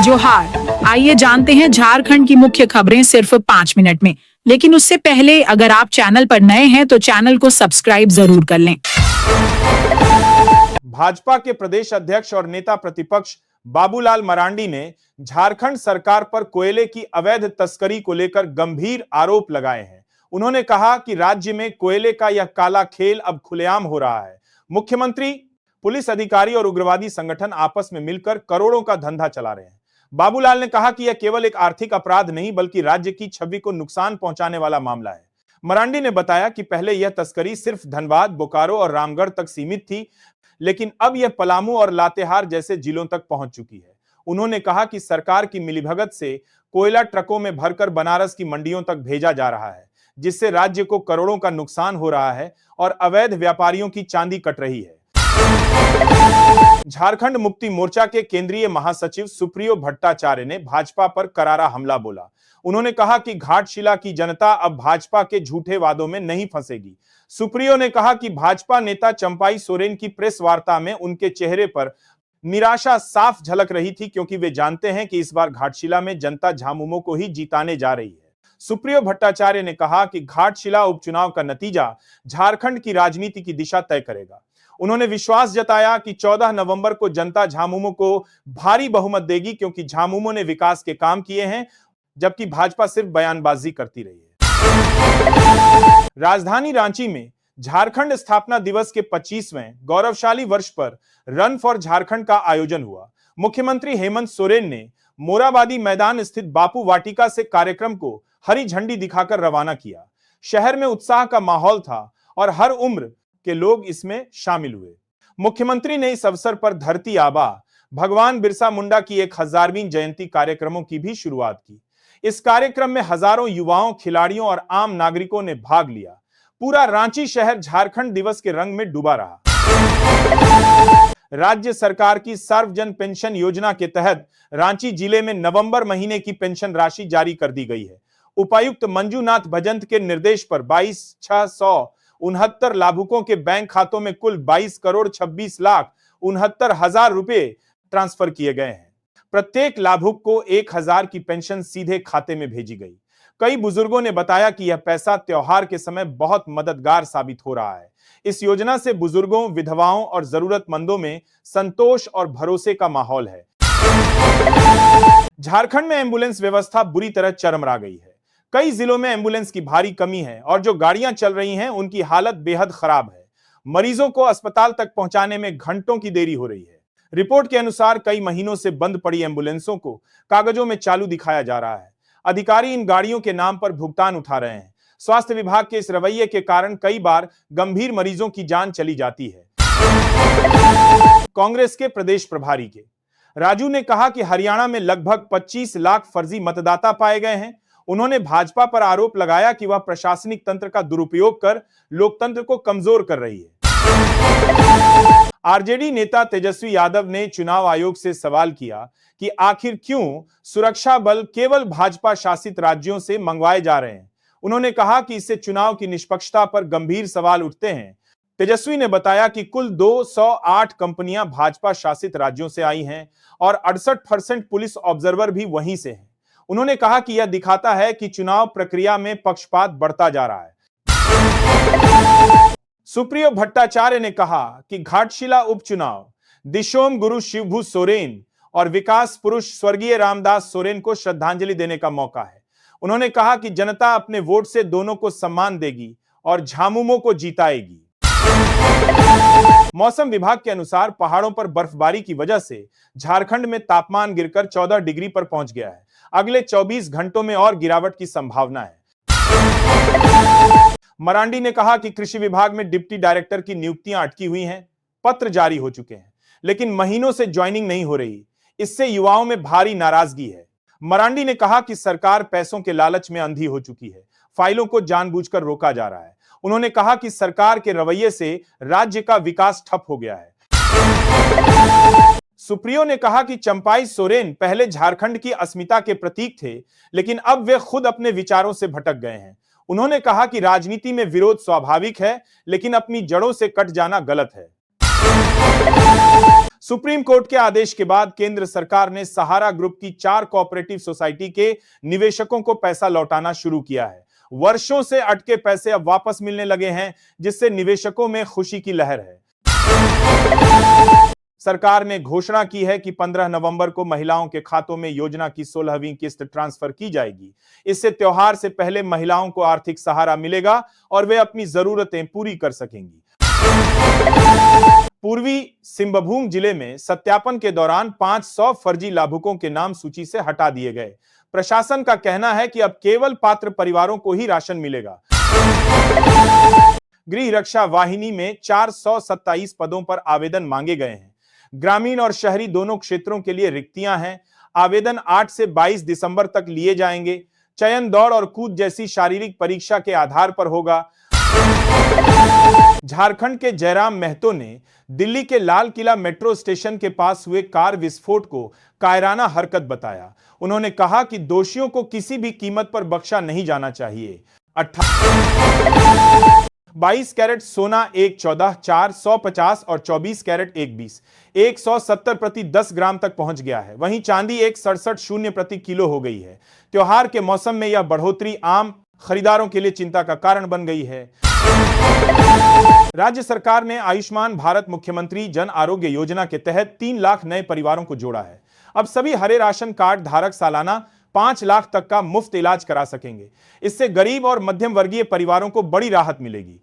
जोहार। आइए जानते हैं झारखंड की मुख्य खबरें सिर्फ 5 मिनट में। लेकिन उससे पहले अगर आप चैनल पर नए हैं तो चैनल को सब्सक्राइब जरूर कर लें। भाजपा के प्रदेश अध्यक्ष और नेता प्रतिपक्ष बाबूलाल मरांडी ने झारखंड सरकार पर कोयले की अवैध तस्करी को लेकर गंभीर आरोप लगाए हैं। उन्होंने कहा कि राज्य में कोयले का यह काला खेल अब खुलेआम हो रहा है। मुख्यमंत्री, पुलिस अधिकारी और उग्रवादी संगठन आपस में मिलकर करोड़ों का धंधा चला रहे हैं। बाबूलाल ने कहा कि यह केवल एक आर्थिक अपराध नहीं बल्कि राज्य की छवि को नुकसान पहुंचाने वाला मामला है। मरांडी ने बताया कि पहले यह तस्करी सिर्फ धनबाद, बोकारो और रामगढ़ तक सीमित थी, लेकिन अब यह पलामू और लातेहार जैसे जिलों तक पहुंच चुकी है। उन्होंने कहा कि सरकार की मिलीभगत से कोयला ट्रकों में भरकर बनारस की मंडियों तक भेजा जा रहा है, जिससे राज्य को करोड़ों का नुकसान हो रहा है और अवैध व्यापारियों की चांदी कट रही है। झारखंड मुक्ति मोर्चा के केंद्रीय महासचिव सुप्रियो भट्टाचार्य ने भाजपा पर करारा हमला बोला। उन्होंने कहा कि घाटशिला की जनता अब भाजपा के झूठे वादों में नहीं फंसेगी। सुप्रियो ने कहा कि भाजपा नेता चंपाई सोरेन की प्रेस वार्ता में उनके चेहरे पर निराशा साफ झलक रही थी, क्योंकि वे जानते हैं कि इस बार घाटशिला में जनता झामुमो को ही जिताने जा रही है। सुप्रियो भट्टाचार्य ने कहा कि घाटशिला उपचुनाव का नतीजा झारखंड की राजनीति की दिशा तय करेगा। उन्होंने विश्वास जताया कि 14 नवंबर को जनता झामुमो को भारी बहुमत देगी, क्योंकि झामुमो ने विकास के काम किए हैं, जबकि भाजपा सिर्फ बयानबाजी करती रही है। राजधानी रांची में झारखंड स्थापना दिवस के 25वें गौरवशाली वर्ष पर रन फॉर झारखंड का आयोजन हुआ। मुख्यमंत्री हेमंत सोरेन ने मोराबादी मैदान स्थित बापू वाटिका से कार्यक्रम को हरी झंडी दिखाकर रवाना किया। शहर में उत्साह का माहौल था और हर उम्र के लोग इसमें शामिल हुए। मुख्यमंत्री ने इस अवसर पर धरती आबा भगवान बिरसा मुंडा की 1000वीं जयंती कार्यक्रमों की भी शुरुआत की। इस कार्यक्रम में हजारों युवाओं, खिलाड़ियों और आम नागरिकों ने भाग लिया। पूरा रांची शहर झारखंड दिवस के रंग में डूबा रहा। राज्य सरकार की सार्वजन पेंशन योजना के तहत रांची जिले में नवंबर महीने की पेंशन राशि जारी कर दी गई है। उपायुक्त मंजूनाथ भजंत के निर्देश पर 22,669 लाभुकों के बैंक खातों में कुल 22,26,69,000 रुपए ट्रांसफर किए गए हैं। प्रत्येक लाभुक को 1,000 की पेंशन सीधे खाते में भेजी गई। कई बुजुर्गों ने बताया कि यह पैसा त्योहार के समय बहुत मददगार साबित हो रहा है। इस योजना से बुजुर्गों, विधवाओं और जरूरतमंदों में संतोष और भरोसे का माहौल है। झारखंड में एम्बुलेंस व्यवस्था बुरी तरह चरमरा गई है। कई जिलों में एम्बुलेंस की भारी कमी है और जो गाड़ियां चल रही हैं उनकी हालत बेहद खराब है। मरीजों को अस्पताल तक पहुंचाने में घंटों की देरी हो रही है। रिपोर्ट के अनुसार कई महीनों से बंद पड़ी एम्बुलेंसों को कागजों में चालू दिखाया जा रहा है। अधिकारी इन गाड़ियों के नाम पर भुगतान उठा रहे हैं। स्वास्थ्य विभाग के इस रवैये के कारण कई बार गंभीर मरीजों की जान चली जाती है। कांग्रेस के प्रदेश प्रभारी के राजू ने कहा कि हरियाणा में लगभग 25 लाख फर्जी मतदाता पाए गए हैं। उन्होंने भाजपा पर आरोप लगाया कि वह प्रशासनिक तंत्र का दुरुपयोग कर लोकतंत्र को कमजोर कर रही है। आरजेडी नेता तेजस्वी यादव ने चुनाव आयोग से सवाल किया कि आखिर क्यों सुरक्षा बल केवल भाजपा शासित राज्यों से मंगवाए जा रहे हैं। उन्होंने कहा कि इससे चुनाव की निष्पक्षता पर गंभीर सवाल उठते हैं। तेजस्वी ने बताया कि कुल 208 कंपनियां भाजपा शासित राज्यों से आई हैं और 68% पुलिस ऑब्जर्वर भी वहीं से हैं। उन्होंने कहा कि यह दिखाता है कि चुनाव प्रक्रिया में पक्षपात बढ़ता जा रहा है। सुप्रियो भट्टाचार्य ने कहा कि घाटशिला उपचुनाव दिशोम गुरु शिवभू सोरेन और विकास पुरुष स्वर्गीय रामदास सोरेन को श्रद्धांजलि देने का मौका है। उन्होंने कहा कि जनता अपने वोट से दोनों को सम्मान देगी और झामुमो को जीताएगी। मौसम विभाग के अनुसार पहाड़ों पर बर्फबारी की वजह से झारखंड में तापमान गिरकर 14 डिग्री पर पहुंच गया है। अगले 24 घंटों में और गिरावट की संभावना है। मरांडी ने कहा कि कृषि विभाग में डिप्टी डायरेक्टर की नियुक्तियां अटकी हुई हैं। पत्र जारी हो चुके हैं, लेकिन महीनों से ज्वाइनिंग नहीं हो रही। इससे युवाओं में भारी नाराजगी है। मरांडी ने कहा कि सरकार पैसों के लालच में अंधी हो चुकी है। फाइलों को जानबूझकर रोका जा रहा है। उन्होंने कहा कि सरकार के रवैये से राज्य का विकास ठप हो गया है। सुप्रियो ने कहा कि चंपाई सोरेन पहले झारखंड की अस्मिता के प्रतीक थे, लेकिन अब वे खुद अपने विचारों से भटक गए हैं। उन्होंने कहा कि राजनीति में विरोध स्वाभाविक है, लेकिन अपनी जड़ों से कट जाना गलत है। सुप्रीम कोर्ट के आदेश के बाद केंद्र सरकार ने सहारा ग्रुप की 4 कोऑपरेटिव सोसाइटी के निवेशकों को पैसा लौटाना शुरू किया है। वर्षों से अटके पैसे अब वापस मिलने लगे हैं, जिससे निवेशकों में खुशी की लहर है। सरकार ने घोषणा की है कि 15 नवंबर को महिलाओं के खातों में योजना की 16वीं किस्त ट्रांसफर की जाएगी। इससे त्योहार से पहले महिलाओं को आर्थिक सहारा मिलेगा और वे अपनी जरूरतें पूरी कर सकेंगी। पूर्वी सिंहभूम जिले में सत्यापन के दौरान 500 फर्जी लाभुकों के नाम सूची से हटा दिए गए। प्रशासन का कहना है कि अब केवल पात्र परिवारों को ही राशन मिलेगा। गृह रक्षा वाहिनी में 427 पदों पर आवेदन मांगे गए हैं। ग्रामीण और शहरी दोनों क्षेत्रों के लिए रिक्तियां हैं। आवेदन 8 से 22 दिसंबर तक लिए जाएंगे। चयन दौड़ और कूद जैसी शारीरिक परीक्षा के आधार पर होगा। झारखंड के जयराम महतो ने दिल्ली के लाल किला मेट्रो स्टेशन के पास हुए कार विस्फोट को कायराना हरकत बताया। उन्होंने कहा कि दोषियों को किसी भी कीमत पर बख्शा नहीं जाना चाहिए। 22 कैरेट सोना 114, 4, 150 और 24 कैरेट 120, 170 प्रति 10 ग्राम तक पहुंच गया है। वहीं चांदी 167.0 प्रति किलो हो गई है। त्योहार के मौसम में यह बढ़ोतरी आम खरीदारों के लिए चिंता का कारण बन गई है। राज्य सरकार ने आयुष्मान भारत मुख्यमंत्री जन आरोग्य योजना के तहत 3 लाख नए परिवारों को जोड़ा है। अब सभी हरे राशन कार्ड धारक सालाना 5 लाख तक का मुफ्त इलाज करा सकेंगे। इससे गरीब और मध्यम वर्गीय परिवारों को बड़ी राहत मिलेगी।